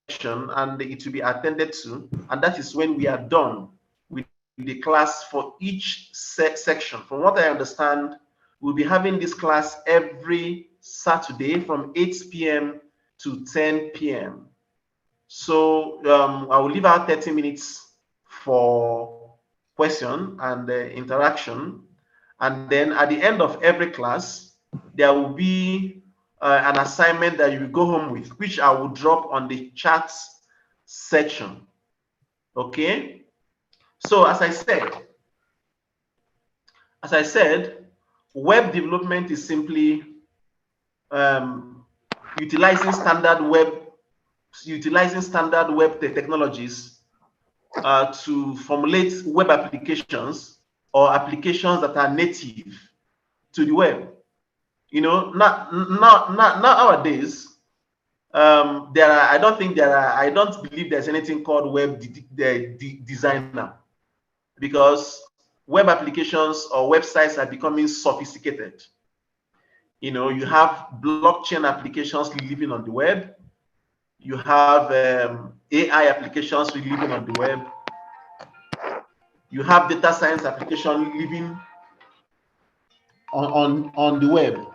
and it will be attended to, and that is when we are done with the class for each section. From what I understand, we'll be having this class every Saturday from 8 p.m. to 10 p.m. So I will leave out 30 minutes for question and interaction. And then at the end of every class, there will be an assignment that you will go home with, which I will drop on the chats section. Okay? So as I said, web development is simply utilizing standard web technologies to formulate web applications or applications that are native to the web. You know, nowadays, I don't believe there's anything called web designer, because web applications or websites are becoming sophisticated. You know, you have blockchain applications living on the web. You have AI applications living on the web. You have data science application living on the web.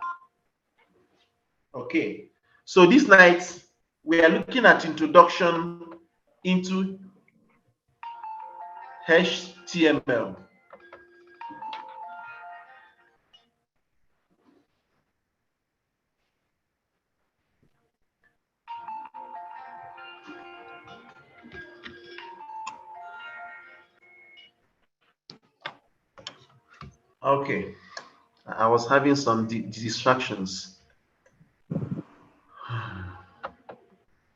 Okay, so this night we are looking at introduction into HTML. Okay, I was having some distractions.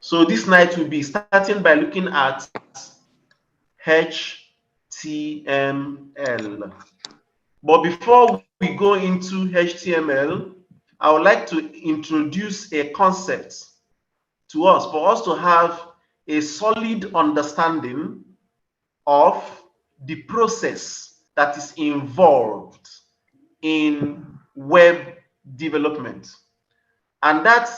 So this night we'll be starting by looking at HTML. But before we go into HTML, I would like to introduce a concept to us, for us to have a solid understanding of the process that is involved in web development. And that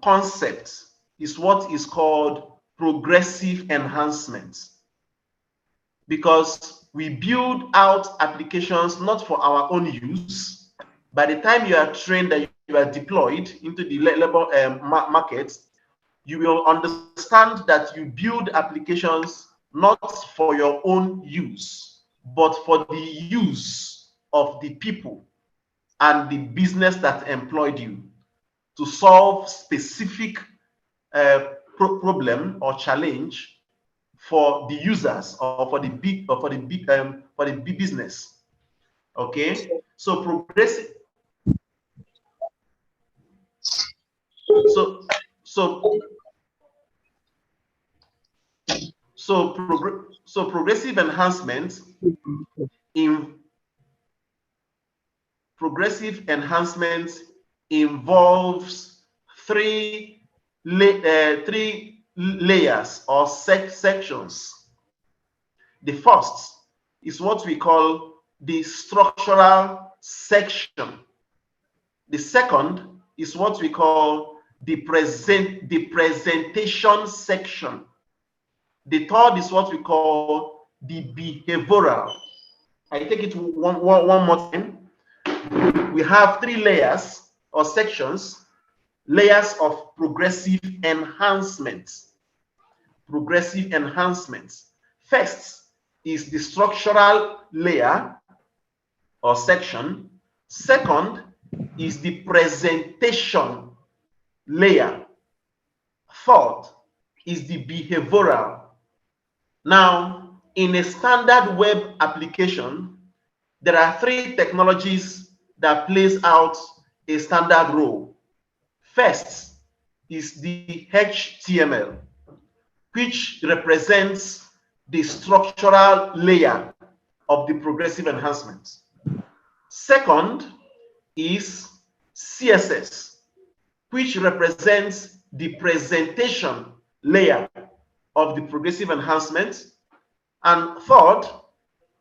concept is what is called progressive enhancement, because we build out applications not for our own use. By the time you are trained and you are deployed into the labor market, you will understand that you build applications not for your own use, but for the use of the people and the business that employed you to solve specific problem or challenge for the users or for the big business. Okay, so progressive. So progressive enhancement involves three layers or sections. The first is what we call the structural section. The second is what we call the presentation section. The third is what we call the behavioral. I take it one more time. We have three layers or sections, layers of progressive enhancement. Progressive enhancement. First is the structural layer or section. Second is the presentation layer. Third is the behavioral. Now, in a standard web application, there are three technologies that plays out a standard role. First is the HTML, which represents the structural layer of the progressive enhancement. Second is CSS, which represents the presentation layer of the progressive enhancement. And third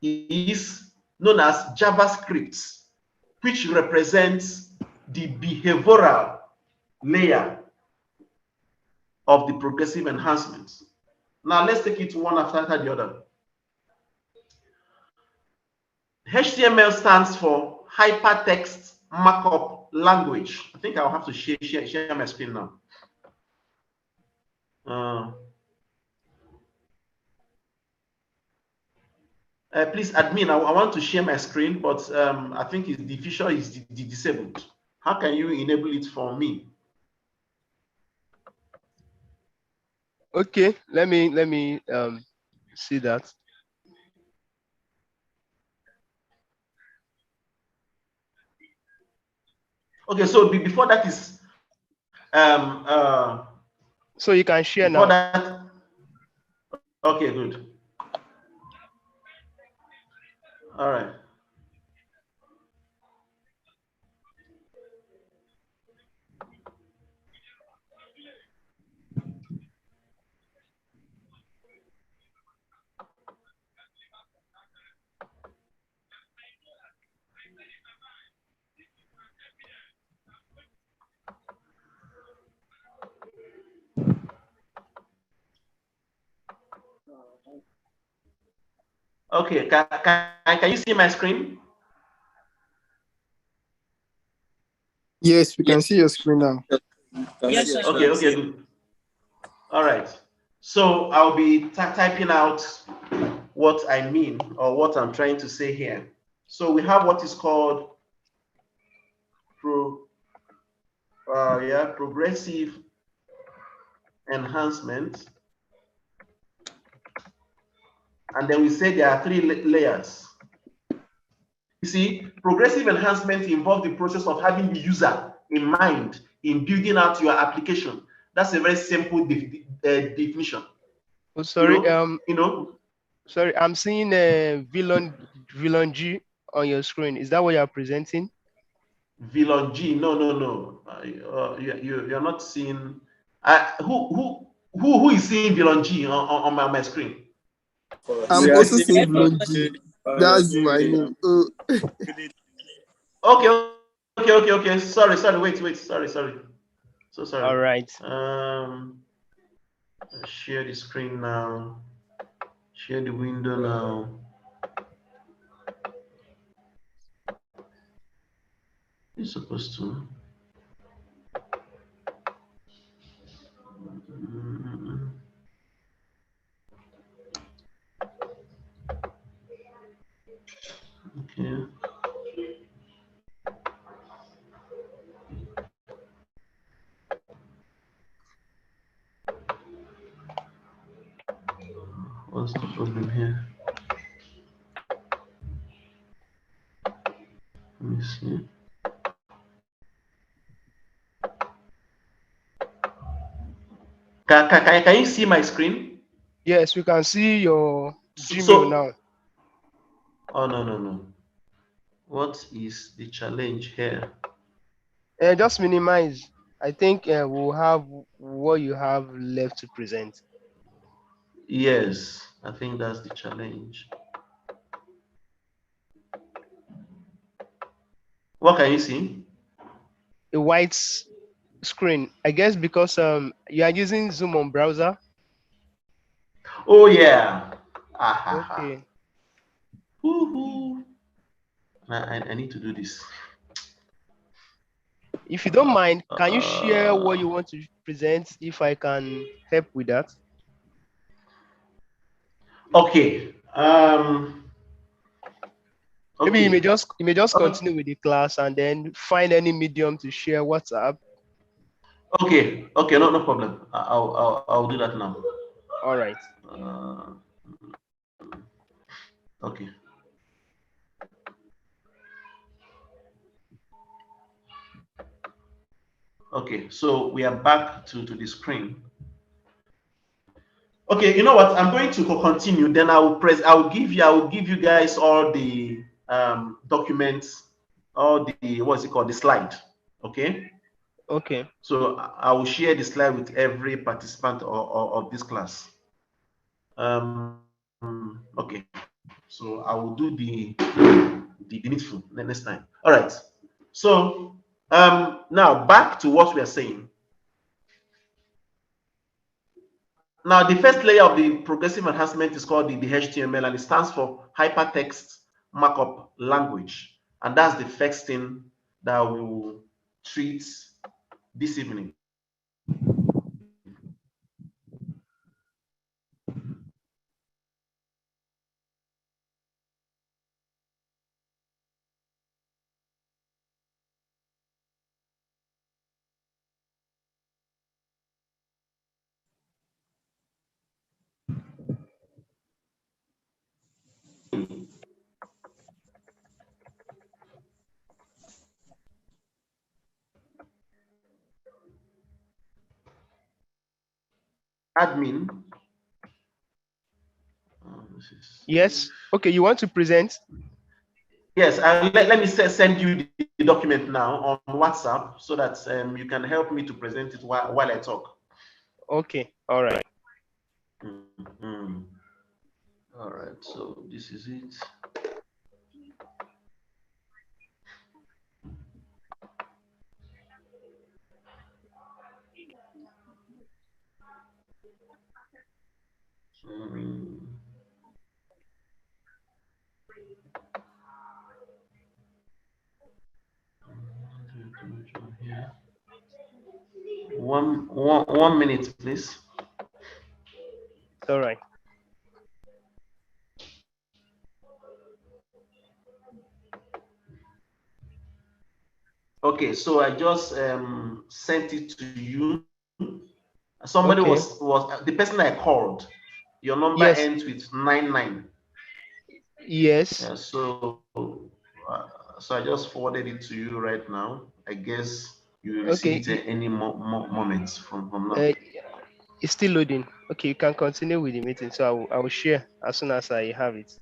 is known as JavaScript, which represents the behavioral layer of the progressive enhancements. Now let's take it one after the other. HTML stands for Hypertext Markup Language. I think I'll have to share my screen now. Please, admin, I want to share my screen, but I think the feature is disabled. How can you enable it for me? Okay, let me see that. Okay, so before that is so you can share before now. That, okay, good. All right. Okay, can you see my screen? Yes, we can see your screen now. Yes, okay, good. All right. So I'll be typing out what I mean or what I'm trying to say here. So we have what is called progressive enhancement. And then we say there are 3 layers. You see, progressive enhancement involves the process of having the user in mind in building out your application. That's a very simple definition. Oh, sorry, sorry, I'm seeing a VLON G on your screen. Is that what you're presenting? VLON G? No. You're not seeing. Who is seeing VLON G on my screen? I'm also seeing VLON G. That's my name. Okay. Sorry. Wait. Sorry. So sorry. All right. Share the screen now. Share the window now. You're supposed to. Okay. What's the problem here? Let me see. Can you see my screen? Yes, we can see your Gmail now. Oh, no. What is the challenge here? Just minimize. I think we'll have what you have left to present. Yes, I think that's the challenge. What can you see? A white screen. I guess because you are using Zoom on browser. Oh yeah. Okay. I need to do this. If you don't mind, can you share what you want to present if I can help with that? Okay. Maybe you may just continue with the class and then find any medium to share WhatsApp. Okay, no problem. I'll do that now. All right. Okay. Okay, so we are back to the screen. Okay, you know what? I'm going to continue. Then I will give you guys all the documents, all the what's it called, the slide. Okay. Okay. So I will share the slide with every participant of this class. Okay. So I will do the needful next time. All right. So now back to what we are saying. Now, the first layer of the progressive enhancement is called the HTML, and it stands for Hypertext Markup Language. And that's the first thing that we will treat this evening. Admin. Yes. Okay, you want to present? Yes, let me send you the document now on WhatsApp so that you can help me to present it while I talk. Okay, all right. Mm-hmm. All right, so this is it. One minute, please. All right. Okay, so I just sent it to you. Somebody Okay. was the person I called. Your number Yes. ends with 99. Yes. Yeah, so I just forwarded it to you right now. I guess you will receive it Okay. at any moments from now. Uh, it's still loading. Okay, you can continue with the meeting. So I will share as soon as I have it.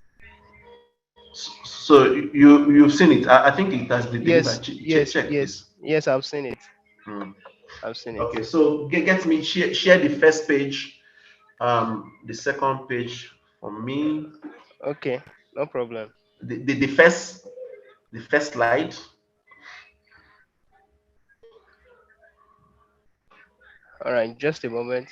So you've seen it. I think it has been Yes, delivered. yes, Check, yes, please. yes. I've seen it. Mm. I've seen it. Okay, so get me share the first page, the second page for me, Okay, no problem. the first slide. All right, just a moment.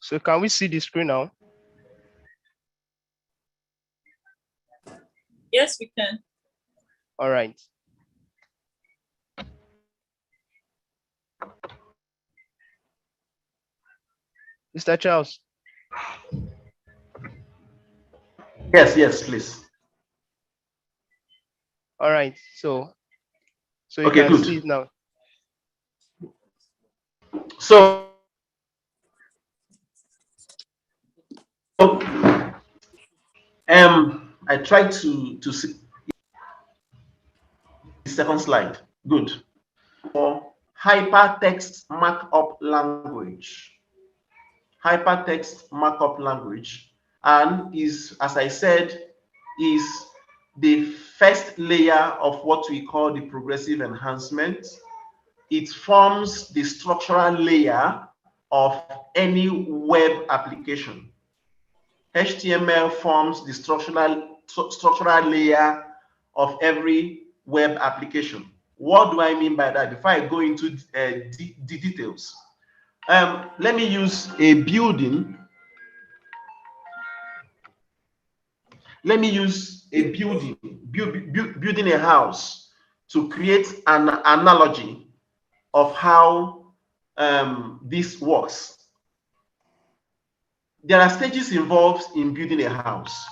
So can we see the screen now? Yes, we can. All right. Mr. Charles. Yes, please. All right. So you Okay, can good. see it now. So I tried to see the second slide. Good. For hypertext markup language. Hypertext markup language, and is, as I said, is the first layer of what we call the progressive enhancement. It forms the structural layer of any web application. HTML forms the structural layer of every web application. What do I mean by that? Before I go into the details, let me use a building. Let me use a building, building a house to create an analogy of how this works. There are stages involved in building a house.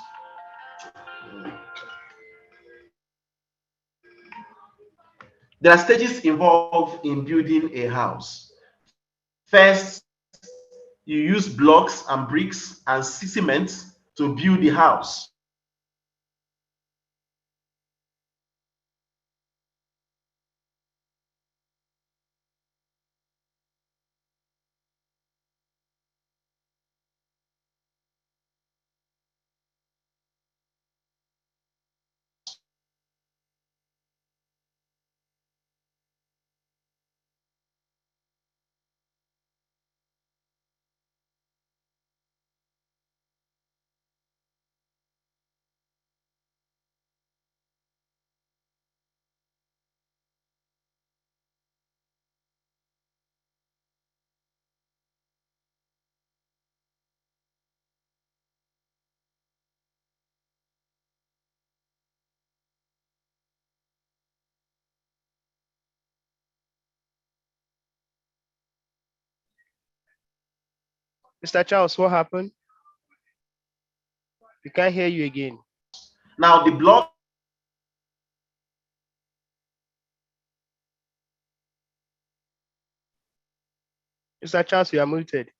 There are stages involved in building a house. First, you use blocks and bricks and cement to build the house. Mr. Charles, what happened? We can't hear you again. Now the block Mr. Charles, you are muted.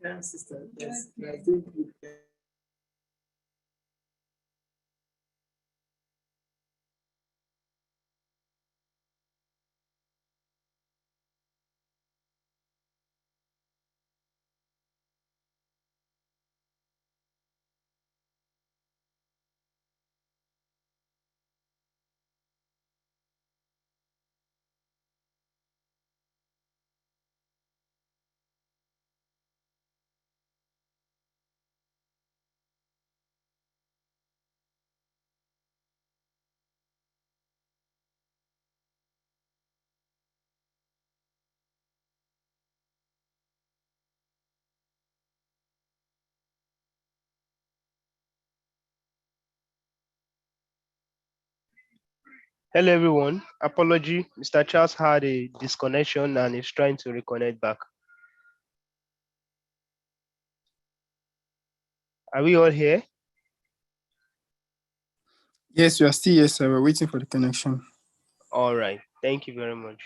Yeah, sister. Yes, I think you can. Hello, everyone. Apology. Mr. Charles had a disconnection and is trying to reconnect back. Are we all here? Yes, we are still here, sir. We're waiting for the connection. All right. Thank you very much.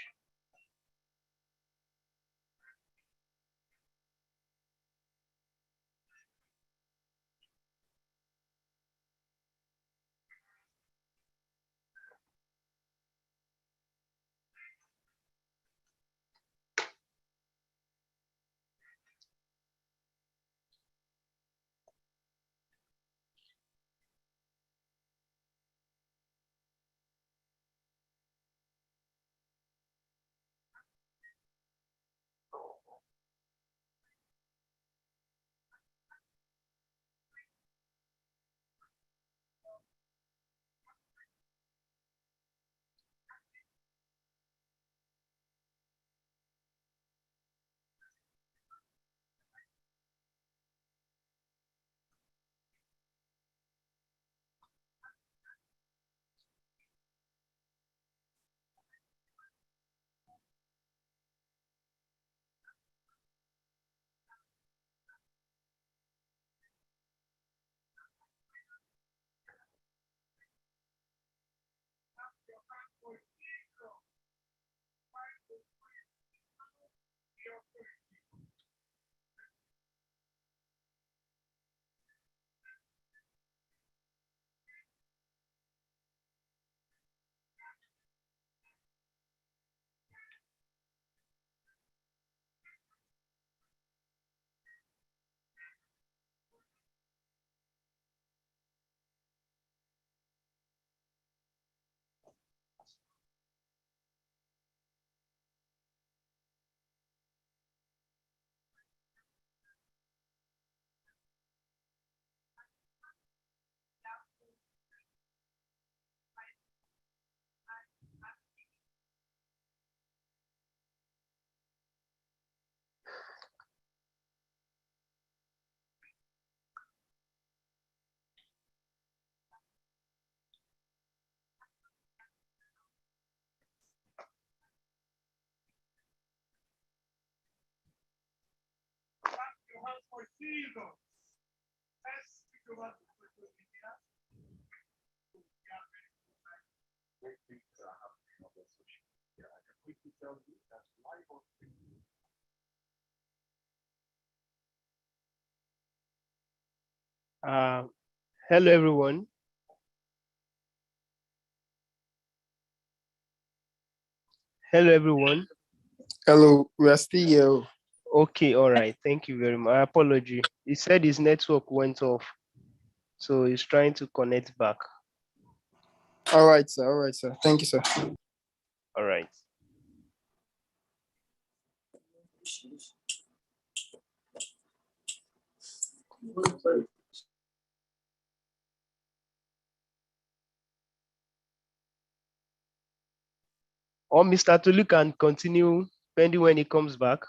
Uh, Hello, everyone. Hello, everyone. Hello, we are still here. Okay, all right. Thank you very much. Apology. He said his network went off, so he's trying to connect back. All right, sir. All right, sir. Thank you, sir. All right. Or Mr. Tulu can continue pending when he comes back.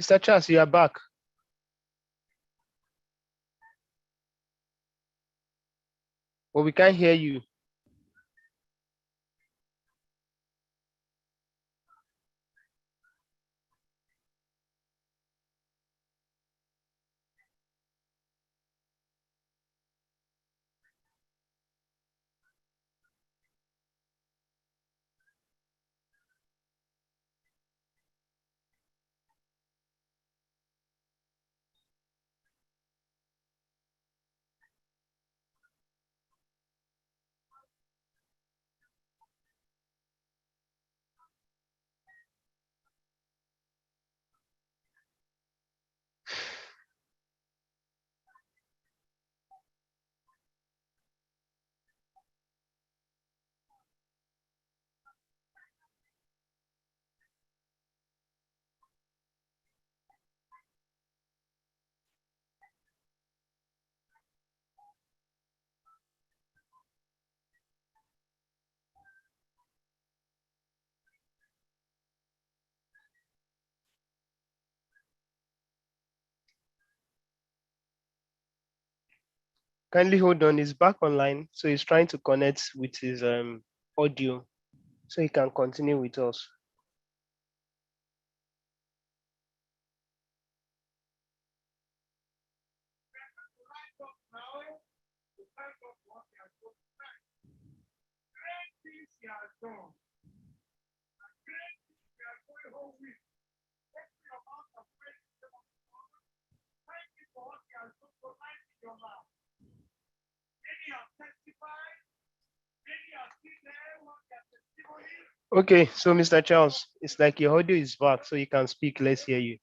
Mr. Charles, you are back. But we can't hear you. Kindly hold on. He's back online. So he's trying to connect with his audio so he can continue with us. Okay, so Mr. Charles, it's like your audio is back, so you can speak. Let's hear you.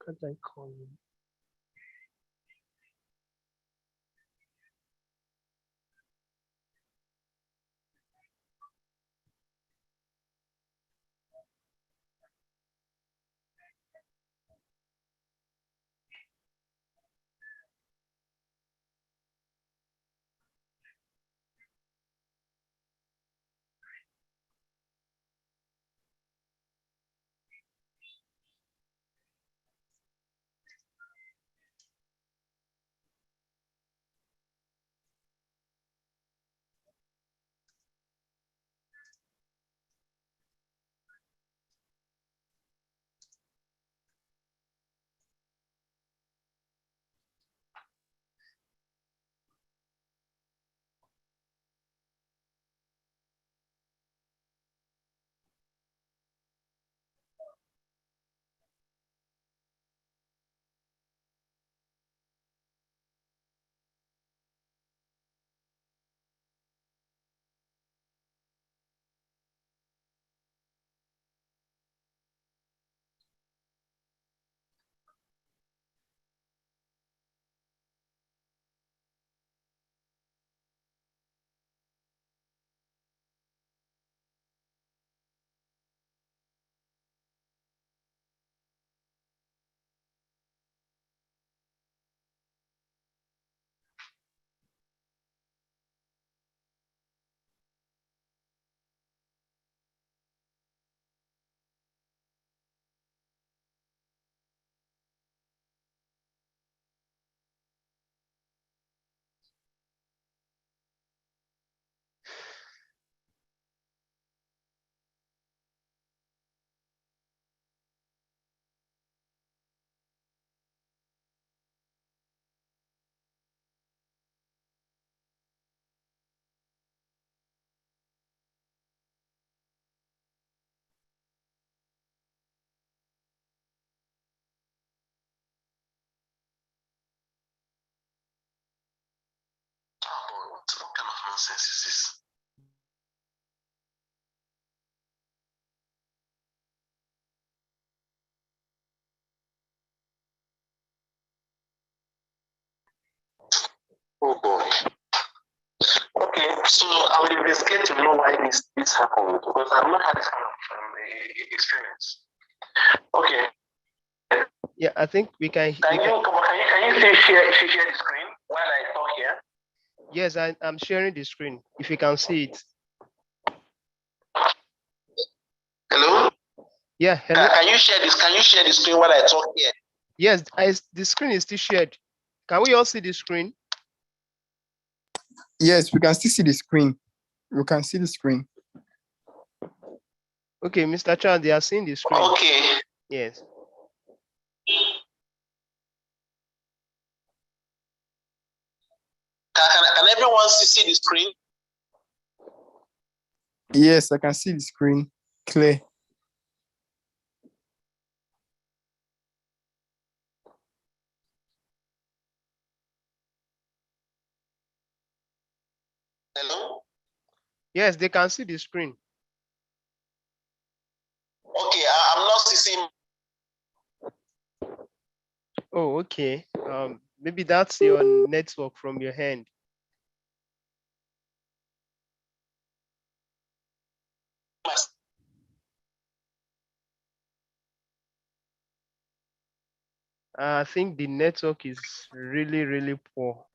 Can't I call you? What kind of nonsense is this? Oh boy. Okay, so I will investigate to know why this happened because I've not had this kind of experience. Okay. Yeah, I think we can. Can you still share the screen while I talk here? Yes, I'm sharing the screen. If you can see it. Hello? Yeah, hello. Can you share this? Can you share the screen while I talk here? Yes, the screen is still shared. Can we all see the screen? Yes, we can still see the screen. We can see the screen. Okay, Mr. Chan, they are seeing the screen. Okay. Yes. Can everyone see the screen? Yes, I can see the screen clear. Hello? Yes, they can see the screen. Okay, I'm not seeing. Oh, okay. Maybe that's your network from your hand. I think the network is really, really poor.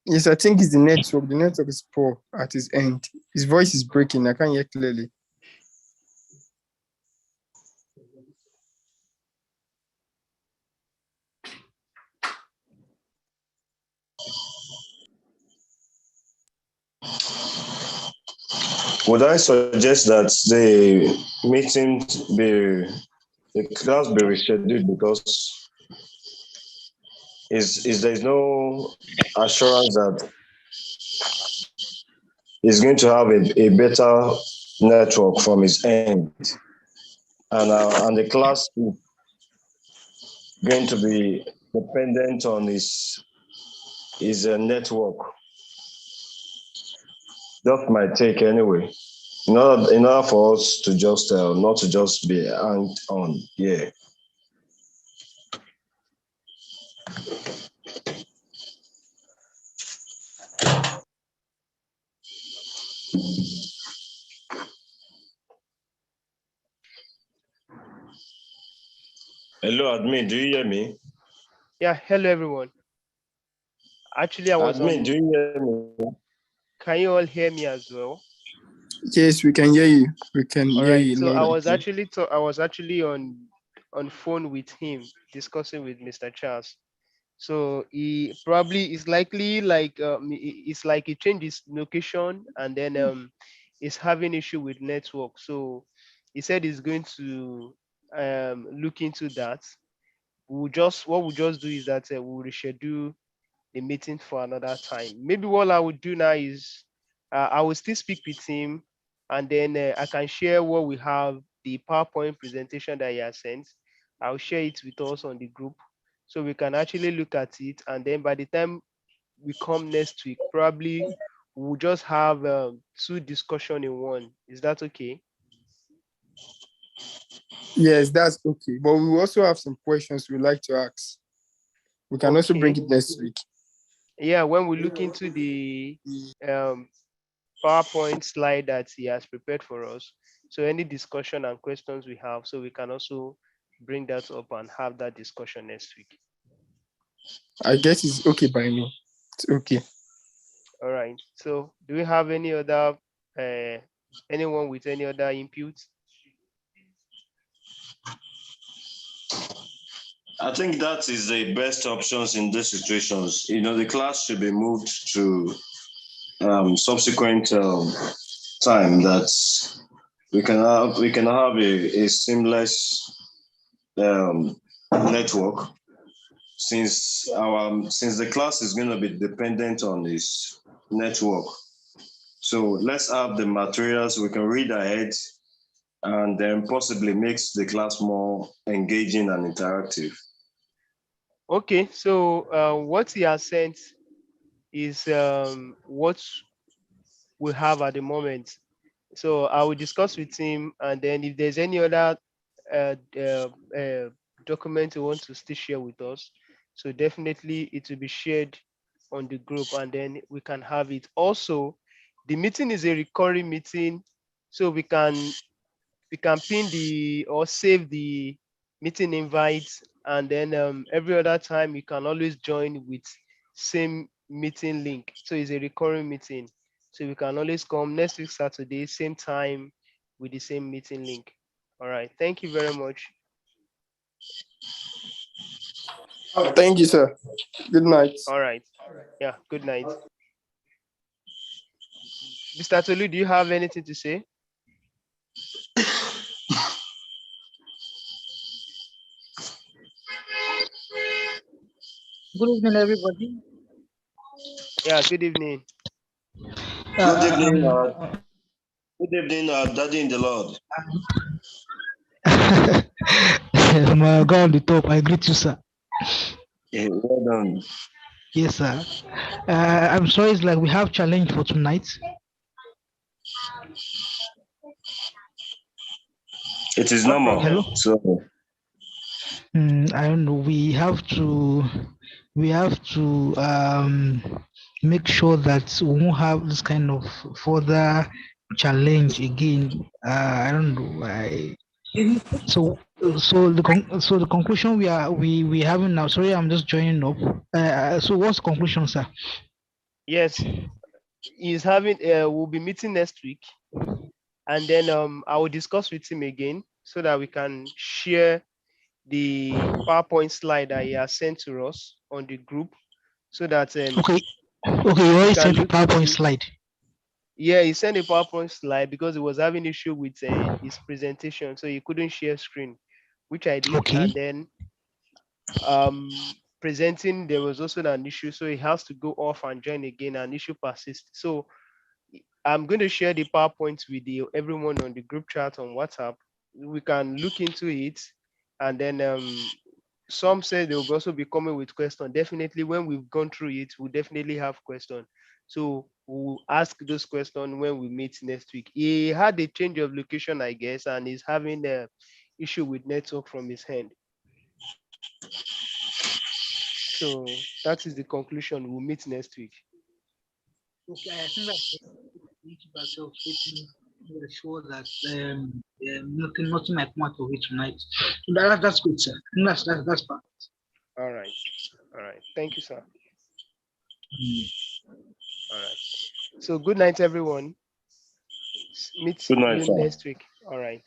Yes, I think it's the network. The network is poor at his end. His voice is breaking. I can't hear clearly. Would I suggest that the meeting the class be rescheduled because there's no assurance that he's going to have a better network from his end, and the class is going to be dependent on his network. That's my take anyway. In order for us to just not to just be hanged on, yeah. Hello, admin, do you hear me? Yeah, hello everyone. Actually, I was admin, on. do you hear me? Can you all hear me as well? Yes, we can hear you. We can hear you. So loud I and was clear. actually on phone with him discussing with Mr. Charles. So he probably is likely like it's like he changed his location and then is having issue with network. So he said he's going to look into that. What we'll just do is that we'll reschedule the meeting for another time. Maybe what I would do now is I will still speak with him and then I can share what we have, the PowerPoint presentation that he has sent. I'll share it with us on the group so we can actually look at it. And then by the time we come next week, probably we'll just have two discussion in one. Is that okay? Yes, that's okay. But we also have some questions we'd like to ask. We can also bring it next week. Yeah, when we look into the PowerPoint slide that he has prepared for us. So any discussion and questions we have, so we can also bring that up and have that discussion next week. I guess it's okay by me. It's okay. All right. So do we have any other, anyone with any other inputs? I think that is the best options in these situations. The class should be moved to subsequent time that we can have a seamless network since the class is going to be dependent on this network. So let's have the materials we can read ahead and then possibly makes the class more engaging and interactive. Okay, so what he has sent is what we have at the moment. So I will discuss with him, and then if there's any other uh, uh, uh, document you want to still share with us, so definitely it will be shared on the group, and then we can have it. Also, the meeting is a recurring meeting, so we can pin the or save the meeting invites, and then every other time you can always join with same meeting link. So it's a recurring meeting, so we can always come next week Saturday same time with the same meeting link. All right, thank you very much. Thank you, sir. Good night. All right, yeah, good night. Mr. Tolu, do you have anything to say? Good evening, everybody. Yeah, good evening. Good evening, Um, Daddy in the Lord. my God on the top, I greet you, sir. Yeah, well done. Yes, sir. I'm sorry, it's like we have challenge for tonight. It is What normal. problem? Hello. So I don't know. We have to make sure that we won't have this kind of further challenge again. I don't know. So the conclusion we having now. Sorry, I'm just joining up. So what's the conclusion, sir? Yes, he's having we'll be meeting next week, and then I will discuss with him again so that we can share the PowerPoint slide that he has sent to us on the group, so that Okay. Okay, you we already can sent a look into PowerPoint it. slide. Yeah, he sent a PowerPoint slide because he was having issue with his presentation, so he couldn't share screen, which I did, Okay. and then presenting there was also an issue, so he has to go off and join again, and issue persists. So I'm going to share the PowerPoint with everyone on the group chat on WhatsApp. We can look into it, and then some say they will also be coming with questions. Definitely, when we've gone through it, we'll definitely have questions. So we'll ask those questions when we meet next week. He had a change of location, I guess, and he's having a issue with network from his hand. So that is the conclusion. We'll meet next week. Okay, I think that we need to ourselves waiting to ensure that nothing might come out of it tonight. So that's good, sir. I think that's fine. All right. All right. Thank you, sir. All right. So good night, everyone. Meet good night, you sir. next week. All right.